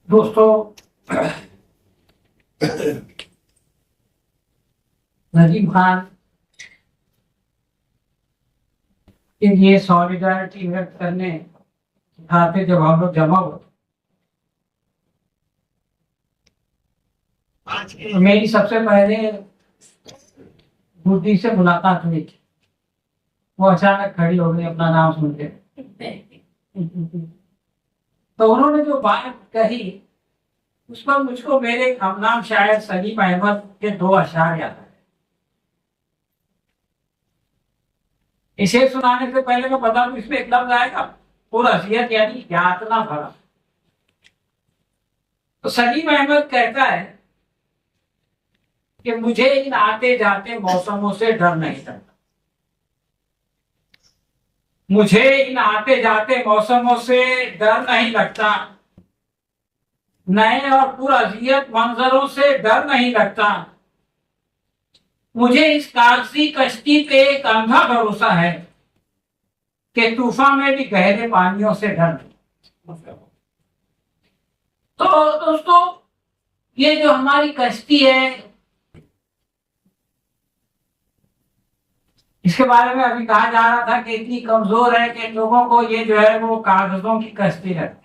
दोस्तों, नजीम खान के लिए सॉलिडारिटी व्यक्त करने खाते जब हम लोग जमा हुए तो मेरी सबसे पहले बुद्धि से मुलाकात हुई थी। वो अचानक खड़ी हो गई अपना नाम सुन के। तो उन्होंने जो बात कही उस पर मुझको मेरे हमनाम शायर सलीम अहमद के दो अशआर याद आए। इसे सुनाने से पहले मैं बता दूं, इसमें एक लफ्ज आएगा पुरअसियत, यानी यातना भरा। तो सलीम अहमद कहता है कि मुझे इन आते जाते मौसमों से डर नहीं लगता। मुझे इन आते जाते मौसमों से डर नहीं लगता। नए और पुरअसियत मंजरों से डर नहीं लगता। मुझे इस कागजी कश्ती पे एक अंधा भरोसा है कि तूफान में भी गहरे पानियों से डर नहीं। तो दोस्तों, ये जो हमारी कश्ती है, इसके बारे में अभी कहा जा रहा था कि इतनी कमजोर है कि लोगों को ये जो है वो कागजों की कश्ती है।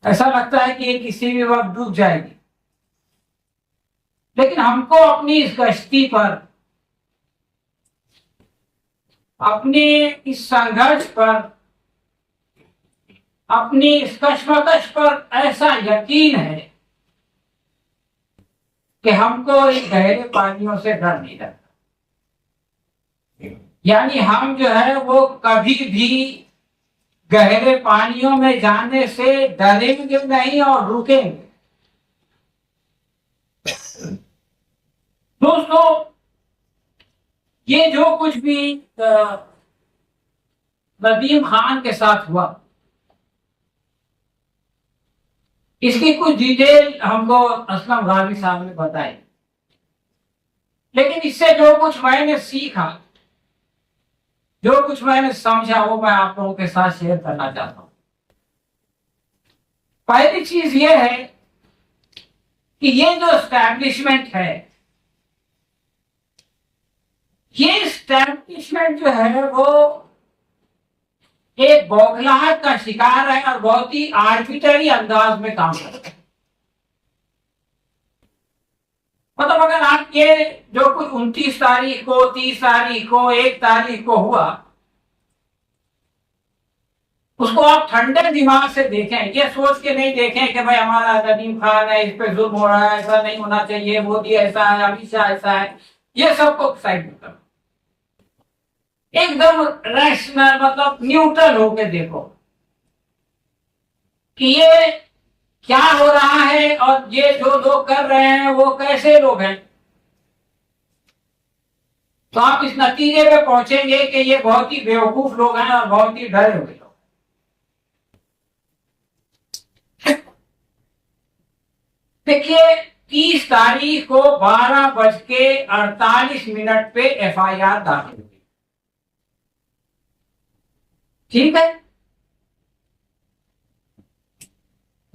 ऐसा लगता है कि ये किसी भी वक्त डूब जाएगी। लेकिन हमको अपनी इस कश्ती पर, अपने इस संघर्ष पर, अपनी इस कश्मकश पर ऐसा यकीन है कि हमको इन गहरे पानियों से डर नहीं लगता। यानी हम जो है वो कभी भी गहरे पानियों में जाने से डरेंगे नहीं और रुकेंगे। दोस्तों, ये जो कुछ भी नदीम खान के साथ हुआ, इसकी कुछ डिटेल हमको असलम गाजी साहब ने बताई। लेकिन इससे जो कुछ मैंने सीखा, जो कुछ मैंने समझा, वो मैं आप लोगों के साथ शेयर करना चाहता हूं। पहली चीज ये है कि ये जो एस्टैब्लिशमेंट है, ये एस्टैब्लिशमेंट जो है वो एक बौखलाहट का शिकार है और बहुत ही आर्बिट्ररी अंदाज में काम करता है। मतलब अगर आप ये जो कुछ 29 तारीख को, 30 तारीख को, 1 तारीख को हुआ, उसको आप ठंडे दिमाग से देखें, ये सोच के नहीं देखें कि भाई हमारा नदीम खान है, इस पे जुल्म हो रहा है, ऐसा नहीं होना चाहिए, मोदी ऐसा है, अमित शाह ऐसा है, ये सबको साइड में करो। एकदम रैशनल, मतलब न्यूट्रल होके देखो कि ये क्या हो रहा है और ये जो लोग कर रहे हैं वो कैसे लोग हैं। तो आप इस नतीजे पे पहुंचेंगे कि ये बहुत ही बेवकूफ लोग हैं और बहुत ही डरे हुए लोग। देखिए, 30 तारीख को 12:48 पे एफआईआर दाखिल हुई। ठीक है।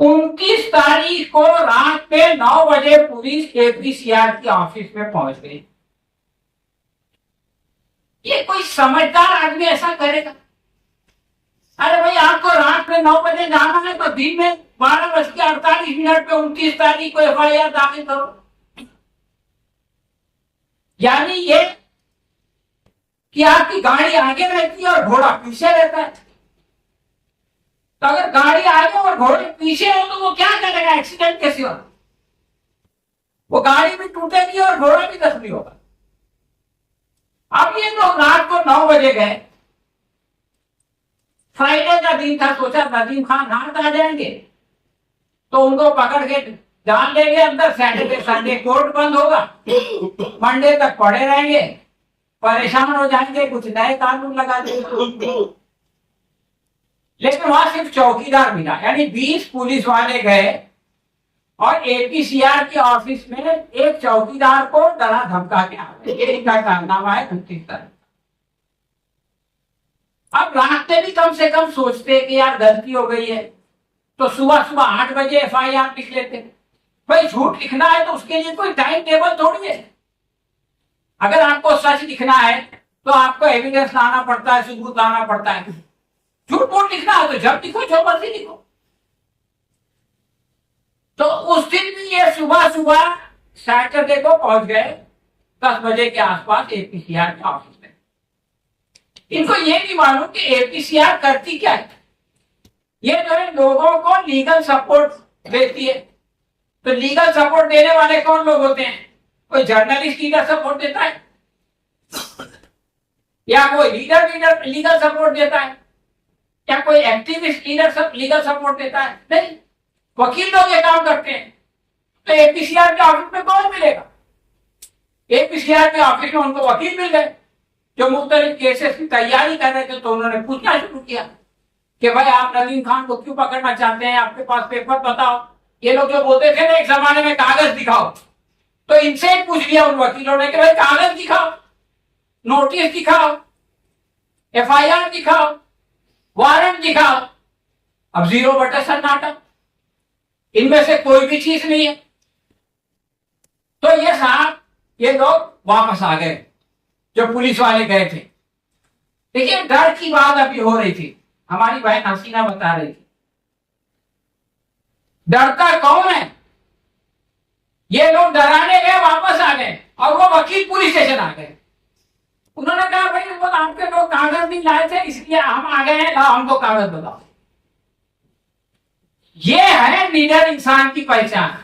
29 तारीख को रात पे 9 बजे पुलिस एपीसीआर की ऑफिस में पहुंच गई। ये कोई समझदार आदमी ऐसा करेगा? अरे भाई, आपको रात में 9 बजे जाना है तो दिन में 12:48 पे 29 तारीख को एफआईआर दाखिल करो। यानी ये कि आपकी गाड़ी आगे रहती है और घोड़ा पीछे रहता है। तो अगर गाड़ी आगे और घोड़े पीछे हो तो वो क्या करेगा? एक्सीडेंट कैसे होगा? वो गाड़ी भी टूटेगी और घोड़ा भी जख्मी होगा। अब ये लोग रात को 9 बजे गए, फ्राइडे का दिन था, सोचा नदीम खान रात आ जाएंगे तो उनको पकड़ के डाल देंगे अंदर। सैटरडे संडे कोर्ट बंद होगा, मंडे तक पड़े रहेंगे, परेशान हो जाएंगे, कुछ नए कानून लगा देंगे। लेकिन वहां सिर्फ चौकीदार मिला, यानी 20 पुलिस वाले गए और एपीसीआर की ऑफिस में एक चौकीदार को डरा धमका के आ गए। ये इनका कारनामा है 29 तारीख। अब रास्ते भी कम से कम सोचते कि यार गलती हो गई है, तो सुबह सुबह 8 बजे FIR लिख लेते। भाई झूठ लिखना है तो उसके लिए कोई टाइम टेबल थोड़ी है। अगर आपको सच लिखना है तो आपको एविडेंस लाना पड़ता है, सबूत लाना पड़ता है। झूठ मूठ लिखना है तो जब लिखो जो मर्जी लिखो। तो उस दिन भी ये सुबह सुबह सैटरडे को पहुंच गए 10 बजे के आसपास APCR के ऑफिस में। इनको ये नहीं मालूम कि APCR करती क्या है। ये जो है लोगों को लीगल सपोर्ट देती है। तो लीगल सपोर्ट देने वाले कौन लोग होते हैं? कोई जर्नलिस्ट लीगल सपोर्ट देता है या कोई लीडर लीगल सपोर्ट देता है या कोई एक्टिविस्ट लीगल सपोर्ट देता है? नहीं, वकील लोग ये काम करते हैं। तो APCR के ऑफिस में कौन मिलेगा? APCR के ऑफिस में उनको वकील मिल गए जो मुख्तलिफ केसेस की तैयारी कर रहे थे। तो उन्होंने पूछना शुरू किया कि भाई आप नदीम खान को क्यों पकड़ना चाहते हैं, आपके पास पेपर बताओ। ये लोग जो बोलते थे ना एक जमाने में कागज दिखाओ, तो इनसे पूछ लिया उन वकीलों ने कि भाई कागज दिखाओ, नोटिस दिखाओ, FIR दिखाओ, वारंट दिखाओ। अब 0 बटा सन्नाटा, इनमें से कोई भी चीज नहीं है। तो ये साहब ये लोग वापस आ गए जो पुलिस वाले गए थे। देखिए डर की बात अभी हो रही थी, हमारी बहन हसीना बता रही थी। डरता कौन है? ये लोग डराने गए, वापस आ गए और वो वकील पुलिस स्टेशन आ गए। उन्होंने कहा भाई वो आपके लोग कागज नहीं लाए थे इसलिए हम आ गए हैं, लाओ हमको कागज बताओ। ये है लीडर इंसान की पहचान।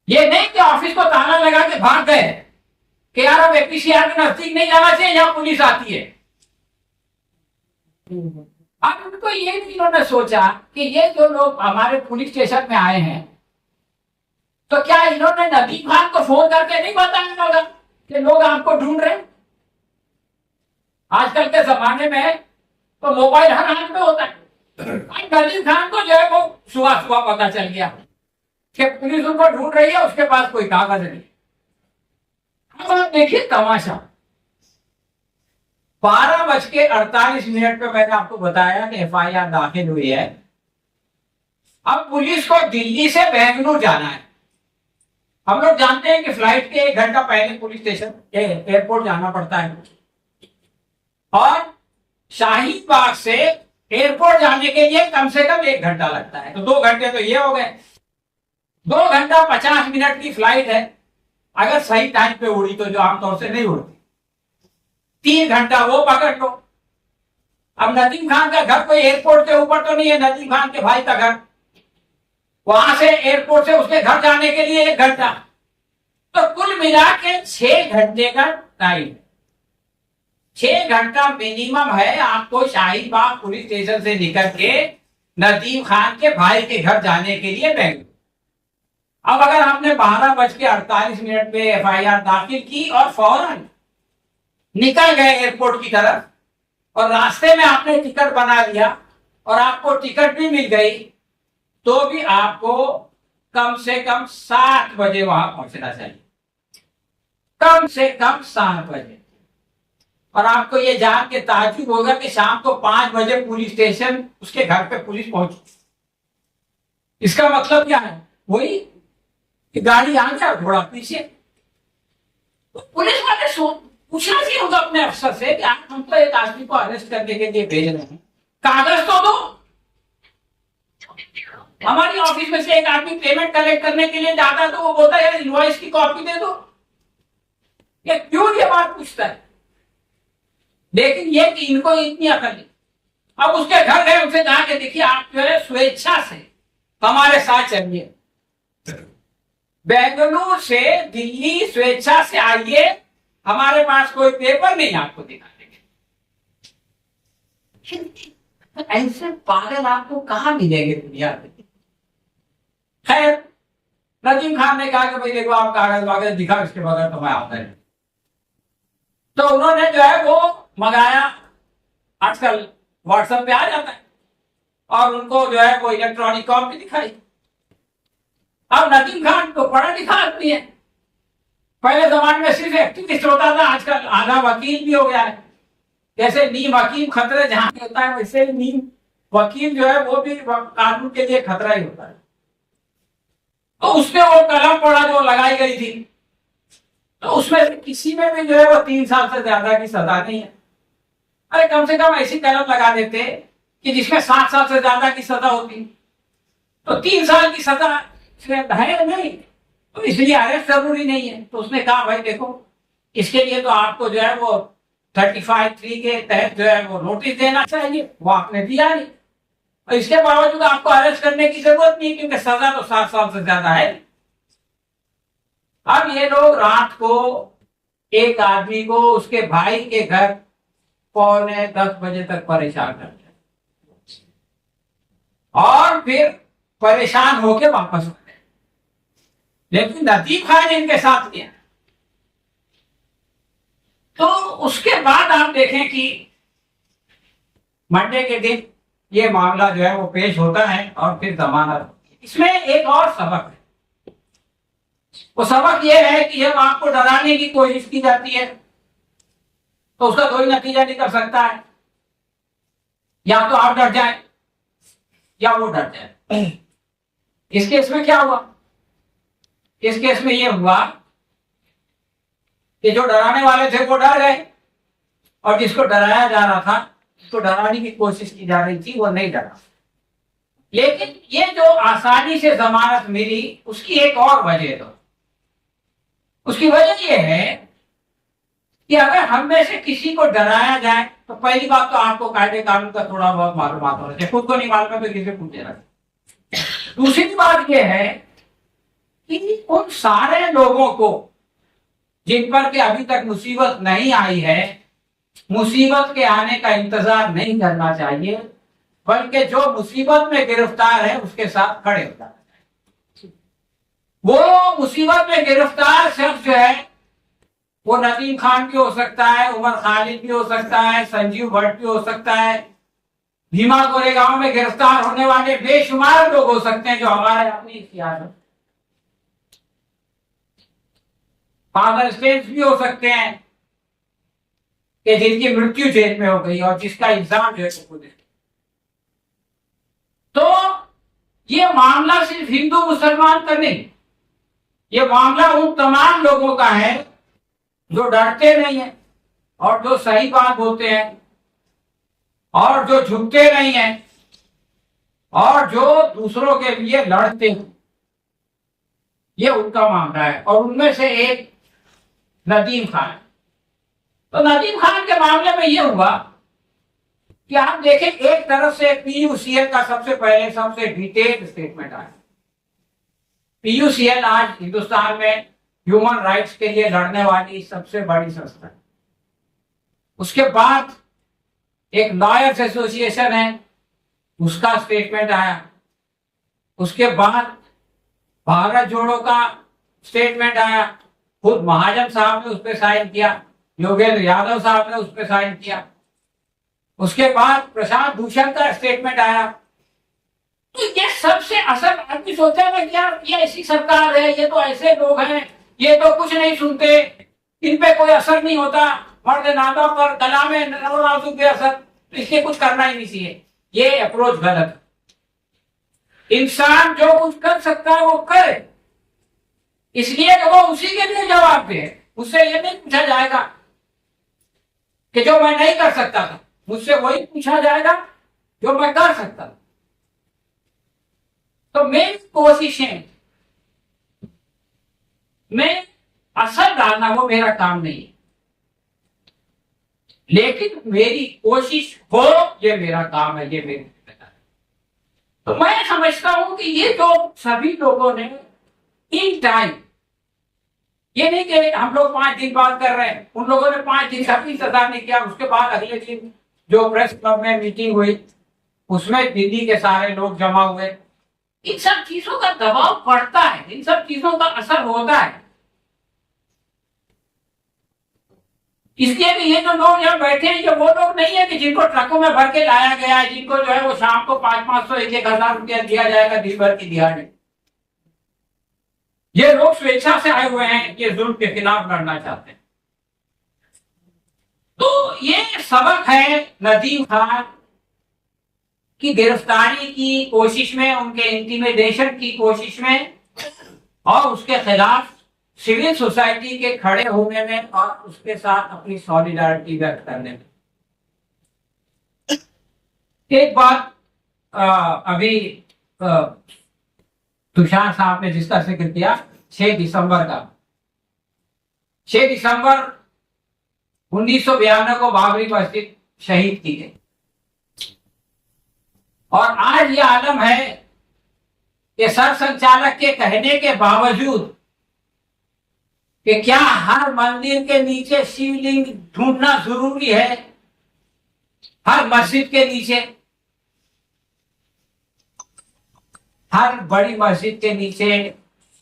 ये नहीं कि ऑफिस को ताला लगा के भाग गए कि यार अब APCR के नजदीक नहीं जाना चाहिए, यहां पुलिस आती है। अब उनको ये नहीं इन्होंने सोचा कि ये जो लोग हमारे पुलिस स्टेशन में आए हैं तो क्या इन्होंने नदीम खान को फोन करके नहीं बताया होगा कि लोग आपको ढूंढ रहे हैं? आजकल के जमाने में तो मोबाइल हर हाथ में होता है। नदीम खान को जो है वो सुबह सुबह पता चल गया कि पुलिस उनको ढूंढ रही है, उसके पास कोई कागज नहीं। अब आप देखिए तमाशा, 12:48 पे मैंने आपको बताया कि FIR दाखिल हुई है। अब पुलिस को दिल्ली से बेंगलुरु जाना है। हम लोग जानते हैं कि फ्लाइट के 1 घंटा पहले पुलिस स्टेशन एयरपोर्ट जाना पड़ता है और शाहीन बाग से एयरपोर्ट जाने के लिए कम से कम 1 घंटा लगता है। तो 2 घंटे तो ये हो गए। 2 घंटा 50 मिनट की फ्लाइट है, अगर सही टाइम पे उड़ी तो, जो आमतौर से नहीं उड़ती। 3 घंटा वो पकड़ लो। अब नदीम खान का घर कोई एयरपोर्ट के ऊपर तो नहीं है, नदीम खान के भाई का घर, वहां से एयरपोर्ट से उसके घर जाने के लिए 1 घंटा। तो कुल मिला के 6 घंटे का टाइम, 6 घंटा मिनिमम है आपको शाहीन बाग पुलिस स्टेशन से निकल के नदीम खान के भाई के घर जाने के लिए बेंगलुरु। अब अगर आपने 12:48 पे FIR दाखिल की और फौरन निकल गए एयरपोर्ट की तरफ और रास्ते में आपने टिकट बना लिया और आपको टिकट भी मिल गई, तो भी आपको कम से कम 7 बजे वहां पहुंचना चाहिए, कम से कम 7 बजे। और आपको ये जान के ताज्जुब होगा कि शाम को 5 बजे पुलिस स्टेशन उसके घर पे पुलिस पहुंची। इसका मतलब क्या है? वही कि गाड़ी आगे और घोड़ा पीछे। तो पुलिस वाले पूछना चाहिए होगा अपने अफसर से कि आप हम तो एक आदमी को अरेस्ट करने के लिए भेज रहे हैं, कागज तो दो। हमारी ऑफिस में से एक आदमी पेमेंट कलेक्ट करने के लिए जाता है तो वो बोलता है यार इनवॉइस की कॉपी दे दो। ये क्यों ये बात पूछता है? लेकिन ये कि इनको इतनी अकल नहीं। अब उसके घर गए, उनसे कहा कि देखिए आप जो है स्वेच्छा से हमारे साथ चलिए, बेंगलुरु से दिल्ली स्वेच्छा से आइए, हमारे पास कोई पेपर नहीं आपको दिखाने के। ऐसे पागल आपको कहां मिलेंगे दुनिया में? खैर नदीम खान ने कहा कि भाई देखो आप कागज वागज दिखा, इसके बगैर तो मैं आता नहीं। तो उन्होंने जो है वो मंगाया, आजकल व्हाट्सएप पे आ जाता है, और उनको जो है वो इलेक्ट्रॉनिक कॉपी दिखाई। अब नदीम खान को पढ़ा लिखा आदमी है, पहले जमाने में सिर्फ एक्टिविस्ट होता था, आजकल आधा वकील भी हो गया है। जैसे नीम हकीम खतरे जहां होता है वैसे नीम वकील जो है वो भी कानून के लिए खतरा ही होता है। तो उसमें वो कलम पड़ा जो लगाई गई थी, तो उसमें से किसी में भी जो है वो 3 साल से ज्यादा की सजा नहीं है। अरे कम से कम ऐसी कलम लगा देते कि जिसमें 7 साल से ज्यादा की सजा होती, तो 3 साल की सजा है नहीं, तो इसलिए अरेस्ट जरूरी नहीं है। तो उसने कहा भाई देखो, इसके लिए तो आपको जो है वो 35(3) के तहत जो है वो नोटिस देना चाहिए, वो आपने दिया नहीं, और इसके बावजूद आपको अरेस्ट करने की जरूरत नहीं, क्योंकि सजा तो 7 साल से ज्यादा है। अब ये लोग रात को एक आदमी को उसके भाई के घर 9:45 बजे तक परेशान करते हैं, और फिर परेशान होके वापस आते हैं। लेकिन नदीम खान ने इनके साथ किया। तो उसके बाद आप देखें कि मंडे के दिन ये मामला जो है वो पेश होता है और फिर जमानत होती है। इसमें एक और सबक है, वो सबक ये है कि जब आपको डराने की कोशिश की जाती है तो उसका कोई नतीजा नहीं कर सकता है, या तो आप डर जाए या वो डर जाए। इस केस में क्या हुआ? इस केस में ये हुआ कि जो डराने वाले थे वो डर गए, और जिसको डराया जा रहा था, जिसको डराने की कोशिश की जा रही थी, वो नहीं डरा। लेकिन ये जो आसानी से जमानत मिली, उसकी एक और वजह तो, उसकी वजह ये है कि अगर हम में से किसी को डराया जाए तो पहली बात तो आपको कायदे कानून का थोड़ा बहुत मालूमात होना चाहिए, खुद को नहीं मालूम है तो किसी पूछ देना। दूसरी बात यह है कि उन सारे लोगों को जिन पर के अभी तक मुसीबत नहीं आई है, मुसीबत के आने का इंतजार नहीं करना चाहिए, बल्कि जो मुसीबत में गिरफ्तार है उसके साथ खड़े हो जाना चाहिए। वो मुसीबत में गिरफ्तार शख्स जो है वो नदीम खान भी हो सकता है, उमर खालिद भी हो सकता है, संजीव भट्ट भी हो सकता है, भीमा कोरेगांव में गिरफ्तार होने वाले बेशुमार लोग हो सकते हैं जो हमारे अपनी इतिहास में, फादर स्टेट्स भी हो सकते हैं कि जिनकी मृत्यु जेल में हो गई और जिसका इल्जाम जो है पुलिस। तो ये मामला सिर्फ हिंदू मुसलमान का नहीं, ये मामला उन तमाम लोगों का है जो डरते नहीं है और जो सही बात बोलते हैं और जो झुकते नहीं हैं और जो दूसरों के लिए लड़ते हैं। ये उनका मामला है, और उनमें से एक नदीम खान। तो नदीम खान के मामले में यह हुआ कि आप देखें, एक तरफ से पीयूसीएल का सबसे पहले सबसे डिटेल्ड स्टेटमेंट आया। पीयूसीएल आज हिंदुस्तान में ह्यूमन राइट्स के लिए लड़ने वाली सबसे बड़ी संस्था है। उसके बाद एक लॉयर्स एसोसिएशन है, उसका स्टेटमेंट आया। उसके बाद भारत जोड़ो का स्टेटमेंट आया, खुद महाजन साहब ने उस पर साइन किया, योगेंद्र यादव साहब ने उस पर साइन किया। उसके बाद प्रशांत भूषण का स्टेटमेंट आया। तो ये सबसे असल आदमी सोचा है कि यार ये ऐसी सरकार है, ये तो ऐसे लोग हैं, ये तो कुछ नहीं सुनते, इन पे कोई असर नहीं होता, मर्द नादा पर कला में नवाजुक पे असर, तो इसलिए कुछ करना ही नहीं चाहिए। ये अप्रोच गलत है। इंसान जो कुछ कर सकता है वो करे, इसलिए कि वो उसी के लिए जवाब दे। उससे ये नहीं पूछा जाएगा कि जो मैं नहीं कर सकता था, मुझसे वही पूछा जाएगा जो मैं कर सकता था। तो मेरी कोशिशें में असर डालना वो मेरा काम नहीं है, लेकिन मेरी कोशिश हो ये मेरा काम है, ये मेरी जिम्मेदारी है। तो मैं समझता हूं कि ये जो सभी लोगों ने इन टाइम, ये नहीं कि हम लोग 5 दिन बाद कर रहे हैं, उन लोगों ने 5 दिन का भी इंतजार नहीं किया। उसके बाद अगले दिन जो प्रेस क्लब में मीटिंग हुई उसमें दिल्ली के सारे लोग जमा हुए। इन सब चीजों का दबाव पड़ता है, इन सब चीजों का असर होता है। इसलिए भी ये जो लोग यहाँ बैठे हैं, ये वो लोग नहीं है कि जिनको ट्रकों में भर के लाया गया है, जिनको जो है वो शाम को 500-500 1,000 रुपया दिया जाएगा दिन भर की दिहाड़ी। ये लोग स्वेच्छा से आए हुए हैं, ये जुल्म के खिलाफ लड़ना चाहते हैं। तो ये सबक है नदीम खान की गिरफ्तारी की कोशिश में, उनके इंटिमिडेशन की कोशिश में और उसके खिलाफ सिविल सोसाइटी के खड़े होने में और उसके साथ अपनी सॉलिडारिटी व्यक्त करने में। एक बात अभी तुषार साहब ने जिसका जिक्र किया 6 दिसंबर का, 6 दिसंबर 1992 को बाबरी मस्जिद शहीद की गई और आज ये आलम है कि सर संचालक के कहने के बावजूद कि क्या हर मंदिर के नीचे शिवलिंग ढूंढना जरूरी है, हर मस्जिद के नीचे, हर बड़ी मस्जिद के नीचे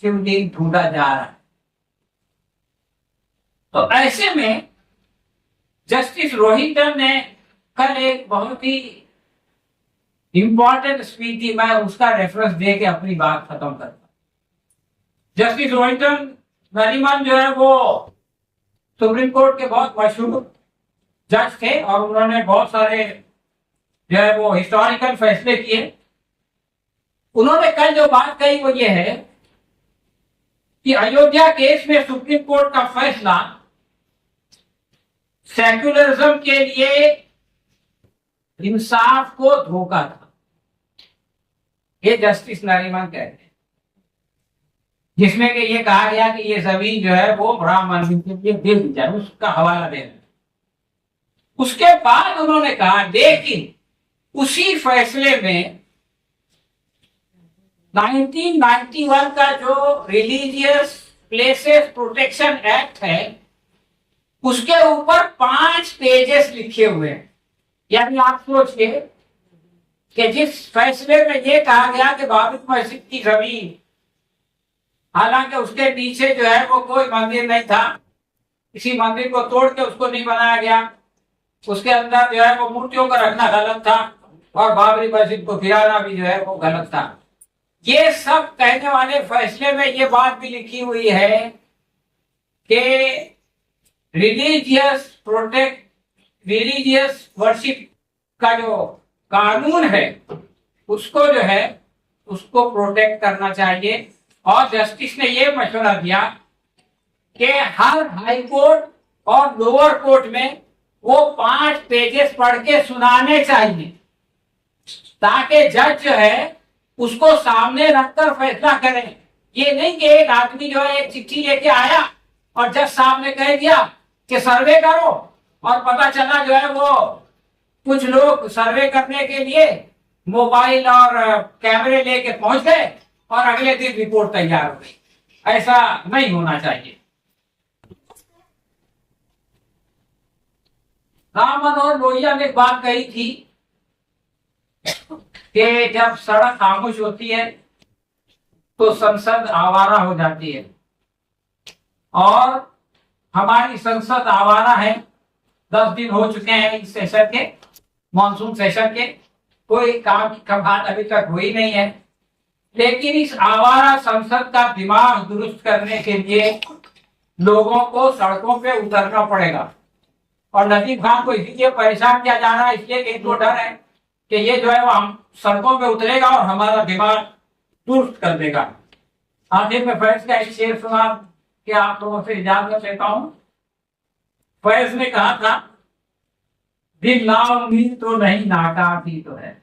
शिवलिंग ढूंढा जा रहा है। तो ऐसे में जस्टिस रोहिंटन ने कल एक बहुत ही इंपॉर्टेंट स्पीच दी, मैं उसका रेफरेंस दे के अपनी बात खत्म करता। जस्टिस रोहिंटन नरीमन जो है वो सुप्रीम कोर्ट के बहुत मशहूर जज थे और उन्होंने बहुत सारे जो है वो हिस्टोरिकल फैसले किए। उन्होंने कल जो बात कही वो ये है कि अयोध्या केस में सुप्रीम कोर्ट का फैसला सेक्युलरिज्म के लिए इंसाफ को धोखा था, ये जस्टिस नरीमन कहते हैं, जिसमें कि ये कहा गया कि ये जमीन जो है वो राम मंदिर के लिए दे दी जाए, उसका हवाला देना। उसके बाद उन्होंने कहा लेकिन उसी फैसले में 1991 का जो रिलीजियस प्लेसेस प्रोटेक्शन एक्ट है उसके ऊपर 5 पेजेस लिखे हुए हैं। यानी आप सोचिए कि जिस फैसले में ये कहा गया कि बाबरी मस्जिद की जमीन, हालांकि उसके नीचे जो है वो कोई मंदिर नहीं था, किसी मंदिर को तोड़ के उसको नहीं बनाया गया, उसके अंदर जो है वो मूर्तियों को रखना गलत था और बाबरी मस्जिद को गिराना भी जो है वो गलत था। ये सब कहने वाले फैसले में ये बात भी लिखी हुई है कि रिलीजियस वर्शिप का जो कानून है उसको जो है उसको प्रोटेक्ट करना चाहिए। और जस्टिस ने ये मशवरा दिया कि हर हाई कोर्ट और लोअर कोर्ट में वो 5 पेजेस पढ़ के सुनाने चाहिए ताकि जज जो है उसको सामने रखकर फैसला करें। ये नहीं कि एक आदमी जो है एक चिट्ठी लेके आया और जज साहब ने कह दिया कि सर्वे करो और पता चला जो है वो कुछ लोग सर्वे करने के लिए मोबाइल और कैमरे लेके पहुंच गए और अगले दिन रिपोर्ट तैयार हो गई। ऐसा नहीं होना चाहिए। राम मनोहर लोहिया ने बात कही थी कि जब सड़क खामोश होती है तो संसद आवारा हो जाती है और हमारी संसद आवारा है। 10 दिन हो चुके हैं इस सेशन के, मॉनसून सेशन के, कोई काम की बात अभी तक हुई नहीं है। लेकिन इस आवारा संसद का दिमाग दुरुस्त करने के लिए लोगों को सड़कों पे उतरना पड़ेगा और नदीम खान को इसीलिए परेशान किया जा रहा है, इसलिए इनको डर है कि ये जो है वो हम सड़कों पे उतरेगा और हमारा दिमाग दुरुस्त कर देगा। आखिर में फैज का एक शेर सुना कि आप लोगों से इजाजत लेता हूं। फैज ने कहा था, दिल नाउम्मीद तो नहीं नाकामी तो है।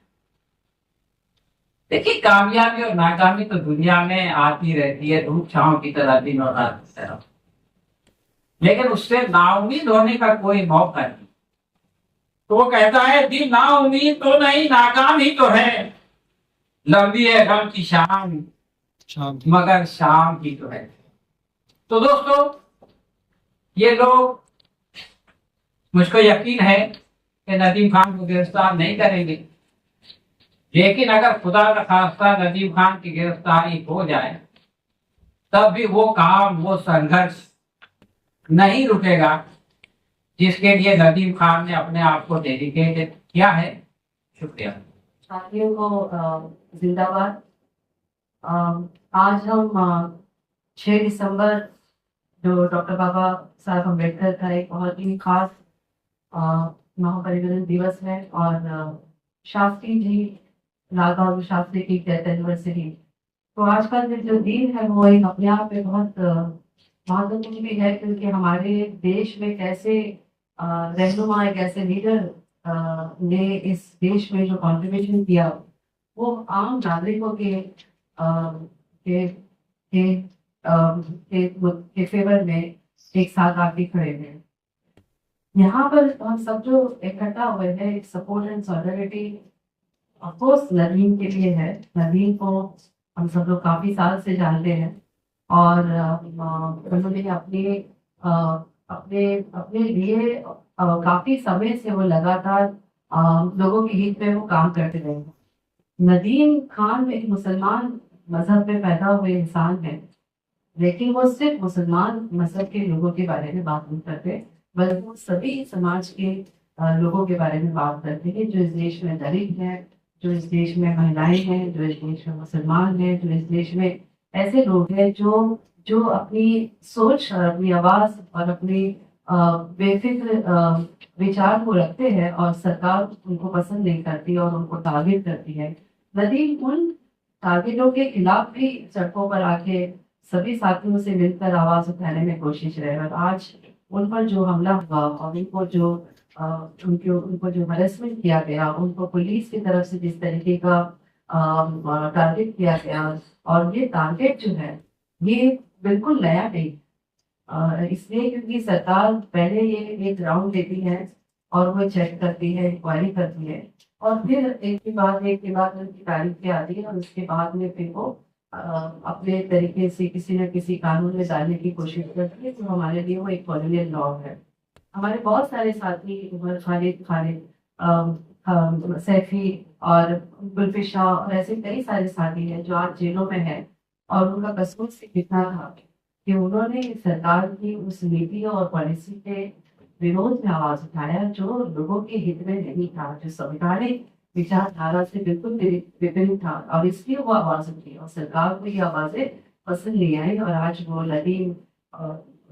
देखिए कामयाबी और नाकामी तो दुनिया में आती रहती है, धूप छांव की तरह, दिन और रात की तरह, लेकिन उससे नाउम्मीद होने का कोई मौका नहीं। तो वो कहता है दिल नाउम्मीद तो नहीं नाकाम ही तो है, लंबी है गम की शाम मगर शाम ही तो है। तो दोस्तों ये लोग, मुझको यकीन है कि नदीम खान को गिरफ्तार नहीं करेंगे, लेकिन अगर खुदा का खास्ता नदीम खान की गिरफ्तारी हो जाए तब भी वो काम, वो संघर्ष नहीं रुकेगा जिसके लिए नदीम खान ने अपने आप को डेडिकेट किया है। शुक्रिया। साथियों को जिंदाबाद। आज हम 6 दिसंबर जो डॉक्टर बाबा साहब अम्बेडकर का एक बहुत ही खास महापरिनिर्वाण दिवस है और शास्त्री जी लाल बहादुर शास्त्री की डेथ एनिवर्सरी। तो आज का जो दिन है वो एक अपने आप में बहुत महत्वपूर्ण भी है, क्योंकि हमारे देश में कैसे रहनुमा एक ऐसे लीडर ने इस देश में जो कंट्रीब्यूशन किया वो आम नागरिकों के के के फेवर में एक साथ आके खड़े हैं। यहाँ पर हम सब जो इकट्ठा हुए हैं, एक support and solidarity of course Nadeem के लिए है। नदीम को हम सब लोग काफी साल से जानते हैं और उन्होंने अपने अपने लिए काफी समय से वो लगातार लोगों के हित में वो काम करते रहे हैं। नदीम खान एक मुसलमान मजहब में पैदा हुए इंसान है, लेकिन वो सिर्फ मुसलमान मजहब के लोगों के बारे में बात नहीं करते, बल्कि वो सभी समाज के लोगों के बारे में बात करते हैं, जो इस देश में गरीब हैं, जो इस देश में महिलाएं हैं, जो इस देश में मुसलमान हैं, जो इस देश में ऐसे लोग हैं जो जो अपनी सोच और अपनी आवाज और अपनी बेफिक्र विचार को रखते हैं और सरकार उनको पसंद नहीं करती और उनको टारगेट करती है। नदीम उन टारगेटों के खिलाफ भी सड़कों पर आके सभी साथियों से मिलकर आवाज उठाने में कोशिश रहे, और आज उन पर जो हमला हुआ और उनको जो हरेसमेंट किया गया, उनको पुलिस की तरफ से जिस तरीके का टारगेट किया गया, और ये टारगेट जो है ये बिल्कुल नया नहीं, इसलिए क्योंकि सरकार पहले ये एक राउंड लेती है और वो चेक करती है, इंक्वायरी करती है, और फिर एक के बाद उनकी तारीखें आती है, और उसके बाद में फिर वो अपने तरीके से किसी न किसी कानून में डालने की कोशिश करती है। तो हमारे लिए वो एक कॉलोनियल लॉ है। हमारे बहुत सारे साथी उमर खालिद खालिद सैफी और गुलफिश शाह और ऐसे कई सारे साथी हैं जो आज जेलों में हैं, और उनका कसूर सिर्फ इतना था कि उन्होंने सरकार की उस नीति और पॉलिसी के विरोध में आवाज उठाया जो लोगों के हित में नहीं था, जो संवैधानिक विचारधारा से बिल्कुल विपरीत था, और इसलिए वो आवाज उठी और सरकार को ये आवाजें पसंद नहीं आई, और आज वो नदीम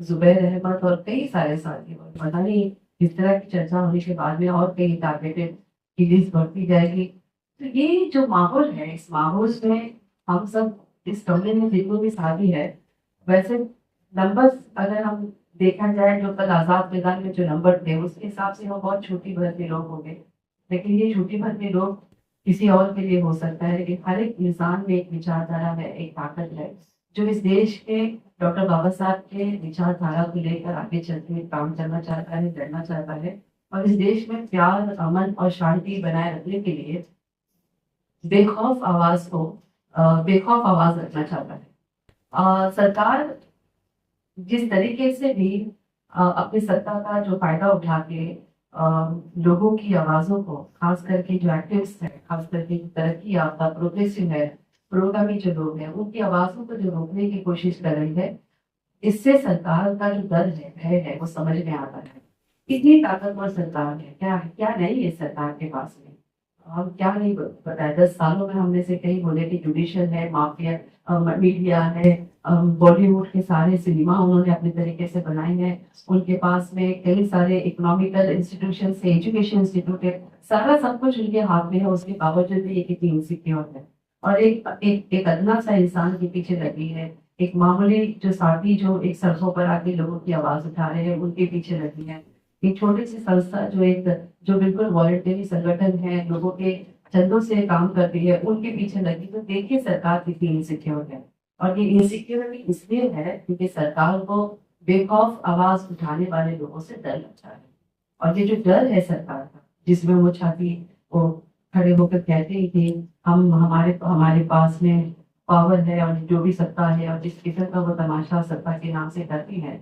जुबैर अहमद और कई सारे साथी, और पता नहीं इस तरह की चर्चा होने के बाद में और कई टारगेटेड की लिस्ट बढ़ती जाएगी। तो ये जो माहौल है, इस माहौल में हम सब इस कमरे में जितने भी साथी है, वैसे नंबर्स अगर हम देखा जाए जो कल आजाद मैदान में जो नंबर थे उसके हिसाब से हम बहुत छोटी भर के लोग होंगे, लेकिन ये छोटी भर के लोग किसी और के लिए हो सकता है, लेकिन हर एक इंसान में एक विचारधारा है, एक ताकत है जो इस देश के डॉक्टर बाबा साहब के विचारधारा को लेकर आगे चलते हुए काम करना चाहता है, लड़ना चाहता है, और इस देश में प्यार, अमन और शांति बनाए रखने के लिए बेखौफ आवाज रखना चाहता है। सरकार जिस तरीके से भी अपनी सत्ता का जो फायदा उठा के लोगों की आवाजों को, खास करके जो एक्टिविस्ट है, खास करके तरक्की याफ्ता प्रोग्रेसिव है, पुरोगामी जो लोग हैं, उनकी आवाजों को जो रोकने की कोशिश कर रही है, इससे सरकार का जो डर है, भय है, वो समझ में आता है। कितनी ताकतवर सरकार है, क्या नहीं है सरकार के पास में, हम क्या नहीं बताया। 10 सालों में हमने से कई बोले कि जुडिशियल है, माफिया मीडिया है, बॉलीवुड के सारे सिनेमा उन्होंने अपने तरीके से बनाए हैं, उनके पास में कई सारे इकोनॉमिकल इंस्टीट्यूशन है, एजुकेशन इंस्टीट्यूट है, सारा सब कुछ उनके हाथ में है, उसके बावजूद भी ये कितनी इनसिक्योर है, और एक अदना सा इंसान के पीछे लगी है, एक मामूली जो साथी जो एक सड़कों पर आके लोगों की आवाज उठा रहे हैं उनके पीछे लगी है, एक छोटी सी संस्था जो बिल्कुल वॉलंटरी संगठन है, लोगों के चंदों से काम करती है, उनके पीछे लगी। तो देखिए सरकार कितनी इनसिक्योर है, और ये इनसिक्योरिटी इसलिए है क्योंकि सरकार को बेखौफ आवाज उठाने वाले लोगों से डर लगता है, और ये जो डर है सरकार का, जिसमें वो छाती वो खड़े होकर कहते हैं कि हमारे पास में पावर है और जो भी सत्ता है, और जिस किस्म का वो तमाशा सत्ता के नाम से करती है,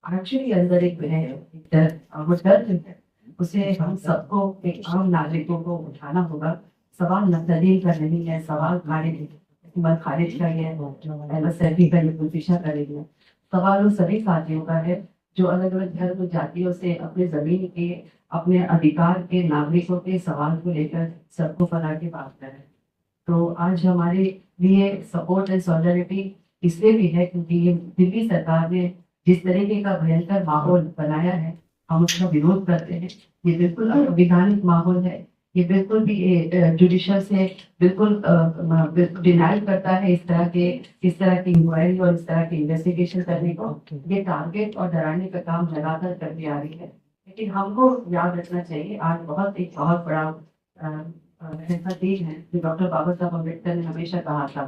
एक्चुअली अंदर एक भय है, एक डर, और वो डर जो है उसे हम सबको, एक आम नागरिकों को उठाना होगा। सवाल नदीम का नहीं है, सवाल खारिज का ही है, सैफी का ये गुलफिशा का नहीं है, सवाल उन सभी साथियों का है जो अलग अलग धर्म जातियों से अपने जमीन के, अपने अधिकार के, नागरिकों के सवाल को लेकर सबको पर आके बात करें। तो आज हमारे लिए सपोर्ट एंड सॉलिडरिटी इसलिए भी है क्योंकि ये दिल्ली सरकार ने जिस तरीके का भयंकर माहौल बनाया है, हम उसका विरोध करते हैं। ये बिल्कुल अवैधानिक माहौल है, ये बिल्कुल भी जुडिशल से बिल्कुल डिनाइल करता है इस तरह की इंक्वायरी और इस तरह की इन्वेस्टिगेशन करने को। ये टारगेट और डराने का काम लगातार करती आ रही है। लेकिन हमको याद रखना चाहिए, आज एक बहुत बड़ा ऐसा दिन है जो डॉक्टर बाबा साहब अम्बेडकर ने हमेशा कहा था,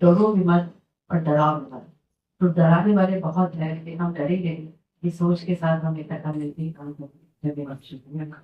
डरो भी मत और डराओ भी मत। तो डराने वाले बहुत है, लेकिन हम डरेंगे नहीं। इस सोच के साथ हम एक मिलती काम करेंगे। धन्यवाद।